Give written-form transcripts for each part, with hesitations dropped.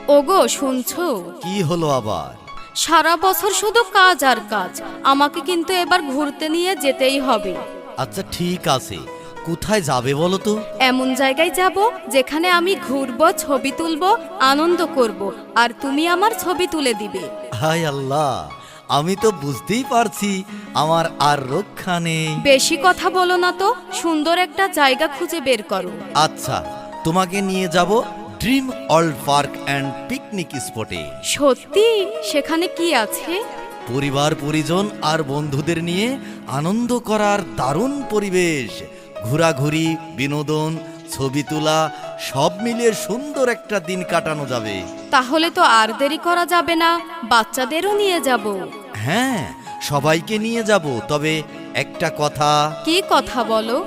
ওগো শুনছো? কি হলো আবার? সারা বছর শুধু কাজ আর কাজ, আমাকে কিন্তু এবার ঘুরতে নিয়ে যেতেই হবে। আচ্ছা ঠিক আছে, কোথায় যাবে বলো তো? এমন জায়গায় যাব যেখানে আমি ঘুরবো, ছবি তুলবো, আনন্দ করব, আর তুমি আমার ছবি তুলে দিবে। হায় আল্লাহ, আমি তো বুঝতেই পারছি আমার আর রক্ষা নেই। বেশি কথা বলো না তো, সুন্দর একটা জায়গা খুঁজে বের করো। আচ্ছা, তোমাকে নিয়ে যাব dream world park and picnic স্পটে। সত্যি? সেখানে কি আছে? পরিবার পরিজন আর বন্ধুদের নিয়ে আনন্দ করার দারুণ পরিবেশ। ঘোরাঘুরি, বিনোদন, ছবি তোলা সব মিলিয়ে সুন্দর একটা দিন কাটানো যাবে। তাহলে তো আর দেরি করা যাবে না, বাচ্চাদেরও নিয়ে যাব। হ্যাঁ, সবাইকে নিয়ে যাব, তবে একটা কথা। কি কথা বলো?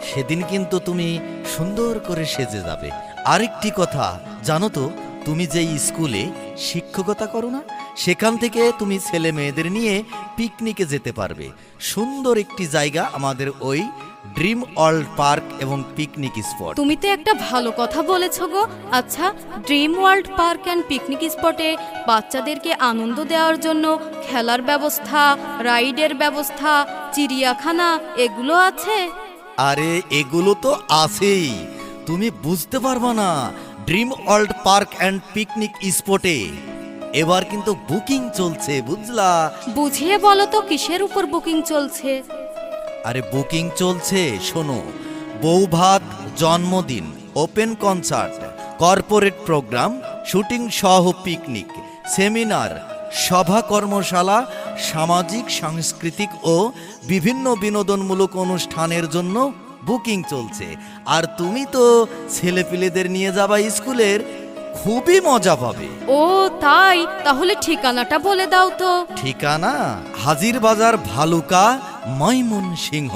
সেদিন কিন্তু তুমি সুন্দর করে সেজে যাবে। আরেকটি কথা, জানো তো, তুমি যে স্কুলে শিক্ষকতা করো না, সেখান থেকে তুমি ছেলে মেয়েদের নিয়ে পিকনিকে যেতে পারবে। সুন্দর একটি জায়গা আমাদের ওই ড্রিম ওয়ার্ল্ড পার্ক এবং পিকনিক স্পট। তুমি তো একটা ভালো কথা বলেছো গো। আচ্ছা, dream world park and picnic স্পটে বাচ্চাদেরকে আনন্দ দেওয়ার জন্য খেলার ব্যবস্থা, রাইডের ব্যবস্থা, চিড়িয়াখানা এগুলো আছে? আরে এগুলো তো আছেই, তুমি বুঝতে পারবা না। Dream world park and picnic স্পটে এবার কিন্তু বুকিং চলছে, বুঝলা? বুঝিয়ে বলো তো, কিসের উপর বুকিং চলছে? আরে বুকিং চলছে, শোনো। বৌভাত, জন্মদিন, open concert, corporate programme, shooting সহ পিকনিক, সেমিনার, সভা, কর্মশালা, সামাজিক, সাংস্কৃতিক ও বিভিন্ন বিনোদনমূলক অনুষ্ঠানের জন্য বুকিং চলছে। আর তুমি তো ছেলেপিলেদের নিয়ে যাবা স্কুলের, খুবই মজা পাবে। ও তাই? তাহলে ঠিকানাটা বলে দাও তো। ঠিকানা হাজির বাজার, ভালুকা, ময়মনসিংহ।